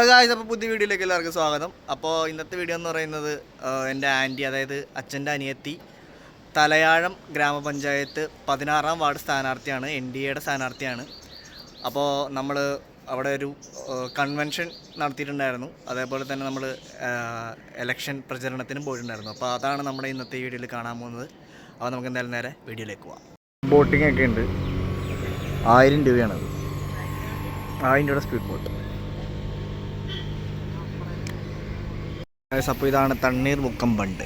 Guys, അപ്പോൾ പുതിയ വീഡിയോയിലേക്ക് എല്ലാവർക്കും സ്വാഗതം. അപ്പോൾ ഇന്നത്തെ വീഡിയോ എന്ന് പറയുന്നത് എൻ്റെ ആൻറ്റി, അതായത് അച്ഛൻ്റെ അനിയത്തി, തലയാഴം ഗ്രാമപഞ്ചായത്ത് 16-ാം വാർഡ് സ്ഥാനാർത്ഥിയാണ്, NDAയുടെ സ്ഥാനാർത്ഥിയാണ്. അപ്പോൾ നമ്മൾ അവിടെ ഒരു കൺവെൻഷൻ നടത്തിയിട്ടുണ്ടായിരുന്നു. അതേപോലെ തന്നെ നമ്മൾ ഇലക്ഷൻ പ്രചരണത്തിനും പോയിട്ടുണ്ടായിരുന്നു. അപ്പോൾ അതാണ് നമ്മുടെ ഇന്നത്തെ വീഡിയോയിൽ കാണാൻ പോകുന്നത്. അപ്പോൾ നമുക്ക് എന്തായാലും നേരെ വീഡിയോയിലേക്ക് പോവാം. ബോട്ടിംഗ് ഒക്കെ ഉണ്ട്. 1000 രൂപയാണത്. 1000 രൂപയുടെ സ്പീഡ് ബോട്ട്. അപ്പോൾ ഇതാണ് തണ്ണീർ മുക്കം ബണ്ട്.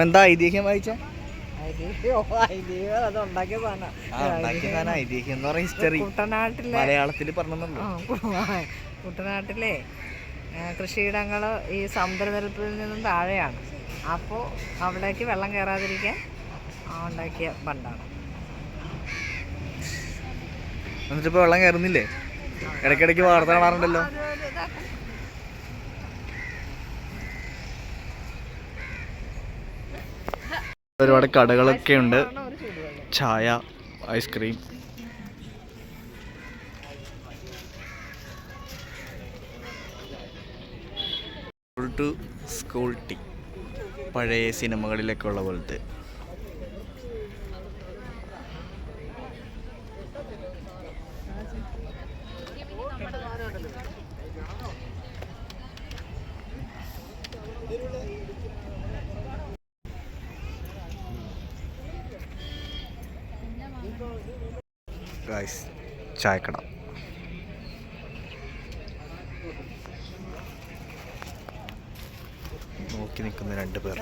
എന്താ ഐതിഹ്യം വായിച്ച ഐതിഹ്യം എന്ന് പറഞ്ഞ ഹിസ്റ്ററി മലയാളത്തിൽ പറഞ്ഞിട്ടുണ്ടോ? കുട്ടനാട്ടിലെ കൃഷിയിടങ്ങൾ ഈ സമുദ്രനിരപ്പിൽ നിന്നും താഴെയാണ്. അപ്പോൾ അവിടേക്ക് വെള്ളം കയറാതിരിക്കാൻ ഉണ്ടാക്കിയ ബണ്ടാണ്. എന്നിട്ടിപ്പോൾ വെള്ളം കയറുന്നില്ലേ? ഇടയ്ക്കിടയ്ക്ക് വാർത്ത കാണാറുണ്ടല്ലോ. ഒരുപാട് കടകളൊക്കെ ഉണ്ട്. ചായ, ഐസ്ക്രീം. ടു സ്കൂൾ ടീ, പഴയ സിനിമകളിലൊക്കെ ഉള്ള പോലത്തെ. ഗായ്സ്, ചായക്കട. നോക്കി നിൽക്കുന്ന 2 പേർ.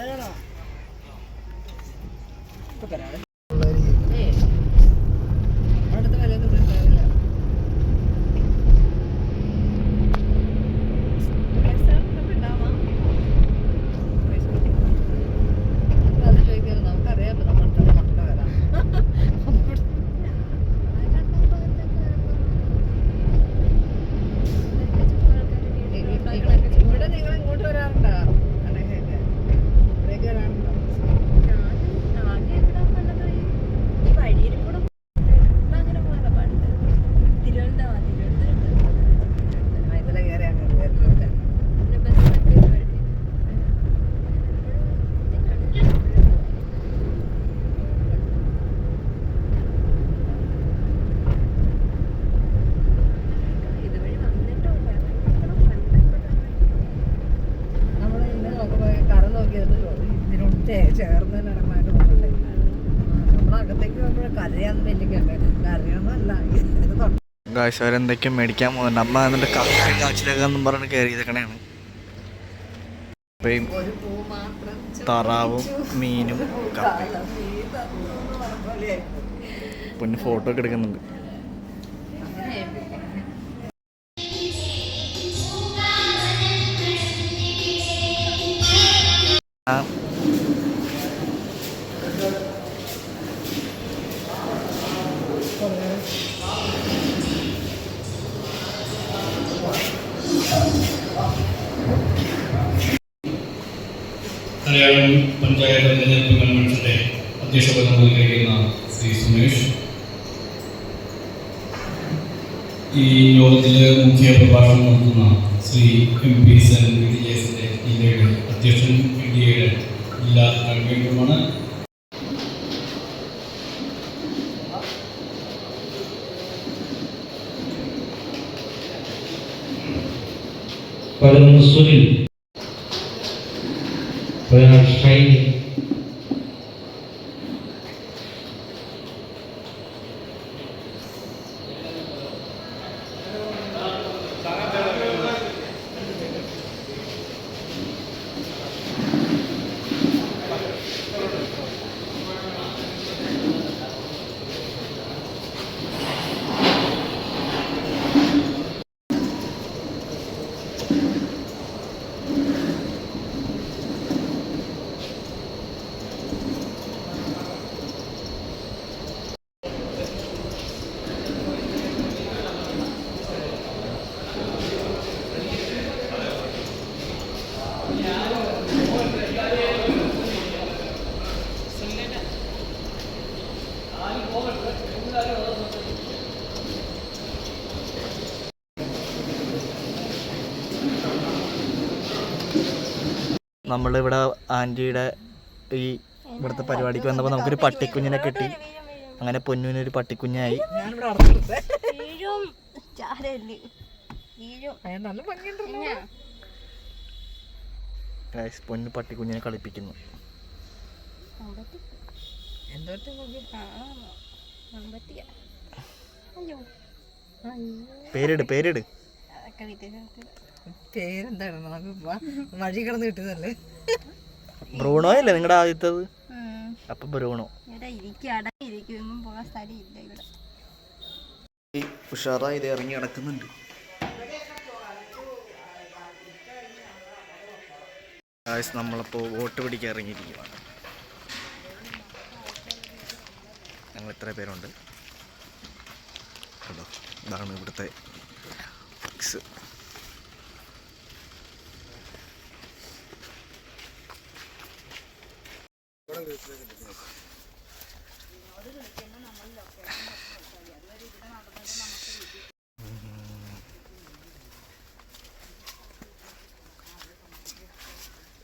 ഗായ്സ്, അവരെന്തൊക്കെയോ മേടിക്കാൻ പോകുന്നുണ്ട്. അമ്മ എന്നിട്ട് കക്കയും കാച്ചിലൊക്കെന്നും പറഞ്ഞ് കയറി ഇതൊക്കെയാണ്. താറാവും മീനും കപ്പയും. പിന്നെ ഫോട്ടോ ഒക്കെ എടുക്കുന്നുണ്ട്. തലയാഴം പഞ്ചായത്ത് തെരഞ്ഞെടുപ്പ് കൺവെൻഷന്റെ അധ്യക്ഷപദം വഹിക്കുന്ന ശ്രീ സുമേഷ്, ഈ യോഗത്തിലെ മുഖ്യ പ്രഭാഷണം നടത്തുന്ന ശ്രീ MP സെൻ വിജയസിന്റെ ജില്ലയുടെ അധ്യക്ഷൻ, NDAയുടെ ജില്ലാ കൺവീനറുമാണ്. സുനിൽ ഷൈനി, നമ്മളിവിടെ ആൻറ്റിയുടെ ഈ ഇവിടുത്തെ പരിപാടിക്ക് വന്നപ്പോൾ നമുക്കൊരു പട്ടിക്കുഞ്ഞിനെ കിട്ടി. അങ്ങനെ പൊന്നുവിനൊരു പട്ടിക്കുഞ്ഞായി. പൊന്നു പട്ടിക്കുഞ്ഞിനെ കളിപ്പിക്കുന്നു. പേരിട് പേരിട്. പേരെന്താണ്? വഴി കിടന്ന് കിട്ടുന്നല്ലേ. ബ്രൂണോ അല്ലേ നിങ്ങളുടെ ആദ്യത്തത്? അപ്പൊ ബ്രൂണോ ഉഷാറായി ഇത് ഇറങ്ങി കിടക്കുന്നുണ്ട്. നമ്മളിപ്പോൾ വോട്ട് പിടിക്കാൻ ഇറങ്ങിയിരിക്കുകയാണ്. ഞങ്ങൾ എത്ര പേരുണ്ട് കേട്ടോ. ഇതാണ് ഇവിടുത്തെ ഫിക്സ്.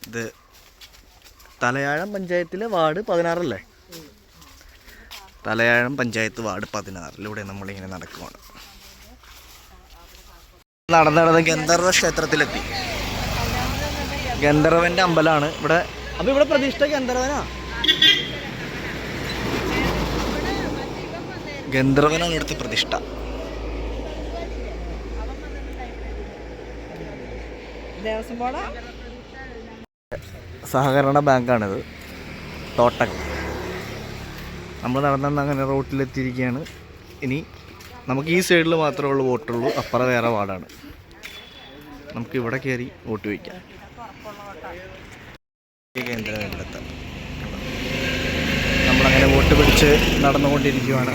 ഇത് തലയാഴം പഞ്ചായത്തിലെ വാർഡ് 16 അല്ലേ? തലയാഴം പഞ്ചായത്ത് വാർഡ് 16 നമ്മളിങ്ങനെ നടക്കുവാണ്. നടന്ന് ഗന്ധർവ ക്ഷേത്രത്തിലെത്തി. ഗന്ധർവൻ്റെ അമ്പലമാണ് ഇവിടെ. അപ്പോൾ ഇവിടെ പ്രതിഷ്ഠ ഗന്ധർവനാ? ഗന്ധർവനാണ് ഇവിടുത്തെ പ്രതിഷ്ഠ. സഹകരണ ബാങ്കാണിത്, തോട്ടകം. നമ്മൾ നടന്ന അങ്ങനെ റോട്ടിലെത്തിയിരിക്കുകയാണ്. ഇനി നമുക്ക് ഈ സൈഡിൽ മാത്രമേ ഉള്ളൂ വോട്ടുള്ളൂ, അപ്പുറം വേറെ വാർഡാണ്. നമുക്ക് ഇവിടെ കയറി വോട്ട് വയ്ക്കാം. കേന്ദ്രം ഇവിടുത്തെ നമ്മളങ്ങനെ വോട്ട് പിടിച്ച് നടന്നുകൊണ്ടിരിക്കുകയാണ്.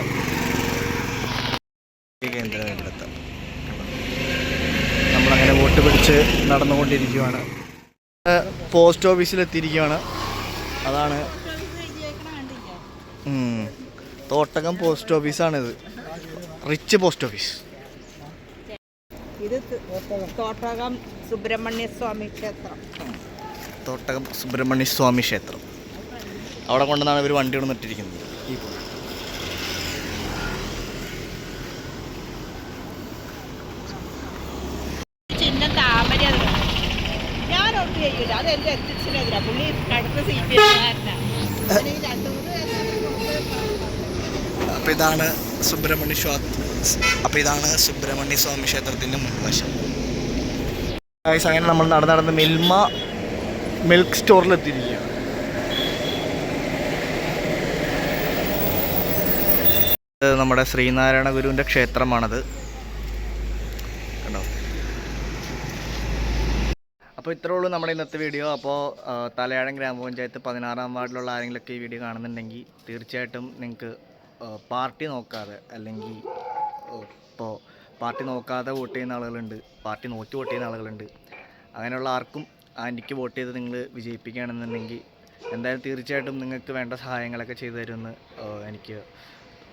കേന്ദ്രം ഇവിടുത്തെ നമ്മളങ്ങനെ വോട്ട് പിടിച്ച് നടന്നുകൊണ്ടിരിക്കുകയാണ്. പോസ്റ്റ് ഓഫീസിലെത്തിയിരിക്കുകയാണ്. അതാണ് തോട്ടകം പോസ്റ്റ് ഓഫീസാണിത്. Rich post office. ഇത് തോട്ടകം സുബ്രഹ്മണ്യ സ്വാമി ക്ഷേത്രം. തോട്ടകം സുബ്രഹ്മണ്യ സ്വാമി ക്ഷേത്രം. അവിടെ കൊണ്ടുവന്നാണ് ഇവർ വണ്ടി കൊണ്ട് നട്ടിരിക്കുന്നത്. ഈ ചിഹ്ന താമര ഞാൻ ഒട്ട് ചെയ്യൂല. അത് എൻ്റെ എത്തിച്ചിനെതിരാ. പുള്ളി അടുത്ത സീറ്റ്. അപ്പോൾ ഇതാണ് സുബ്രഹ്മണ്യ സ്വാമി ക്ഷേത്രത്തിൻ്റെ മുൻവശം. അങ്ങനെ നമ്മൾ നടന്ന് മിൽമ മിൽക്ക് സ്റ്റോറിലെത്തിയിരിക്കുകയാണ്. നമ്മുടെ ശ്രീനാരായണ ഗുരുവിൻ്റെ ക്ഷേത്രമാണത് കണ്ടോ. അപ്പോൾ ഇത്രേ ഉള്ളൂ നമ്മുടെ ഇന്നത്തെ വീഡിയോ. അപ്പോൾ തലയാഴം ഗ്രാമപഞ്ചായത്ത് 16-ാം വാർഡിലുള്ള ആരെങ്കിലുമൊക്കെ ഈ വീഡിയോ കാണുന്നുണ്ടെങ്കിൽ തീർച്ചയായിട്ടും നിങ്ങൾക്ക് പാർട്ടി നോക്കാതെ, അല്ലെങ്കിൽ ഇപ്പോൾ പാർട്ടി നോക്കാതെ വോട്ട് ചെയ്യുന്ന ആളുകളുണ്ട്, പാർട്ടി നോക്കി വോട്ട് ചെയ്യുന്ന ആളുകളുണ്ട്. അങ്ങനെയുള്ള ആർക്കും ആൻറ്റിക്ക് വോട്ട് ചെയ്ത് നിങ്ങൾ വിജയിപ്പിക്കുകയാണെന്നുണ്ടെങ്കിൽ എന്തായാലും തീർച്ചയായിട്ടും നിങ്ങൾക്ക് വേണ്ട സഹായങ്ങളൊക്കെ ചെയ്തു തരുമെന്ന് എനിക്ക്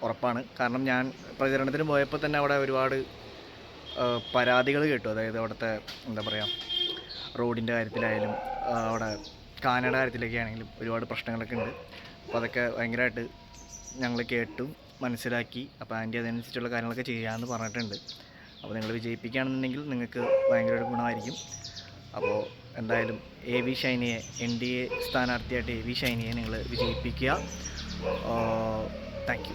ഉറപ്പാണ്. കാരണം ഞാൻ പ്രചരണത്തിന് പോയപ്പോൾ തന്നെ അവിടെ ഒരുപാട് പരാതികൾ കേട്ടു. അതായത് അവിടുത്തെ എന്താ പറയുക, റോഡിൻ്റെ കാര്യത്തിലായാലും അവിടെ കാനയുടെ കാര്യത്തിലൊക്കെ ആണെങ്കിലും ഒരുപാട് പ്രശ്നങ്ങളൊക്കെ ഉണ്ട്. അപ്പോൾ അതൊക്കെ ഭയങ്കരമായിട്ട് ഞങ്ങൾ കേട്ടു മനസ്സിലാക്കി. അപ്പോൾ ആൻറ്റി അതനുസരിച്ചുള്ള കാര്യങ്ങളൊക്കെ ചെയ്യാമെന്ന് പറഞ്ഞിട്ടുണ്ട്. അപ്പോൾ നിങ്ങൾ വിജയിപ്പിക്കുകയാണെന്നുണ്ടെങ്കിൽ നിങ്ങൾക്ക് ഭയങ്കര ഒരു ഗുണമായിരിക്കും. അപ്പോൾ എന്തായാലും AV ഷൈനിയെ NDA സ്ഥാനാർത്ഥിയായിട്ട് AV ഷൈനിയെ നിങ്ങൾ വിജയിപ്പിക്കുക. Thank you.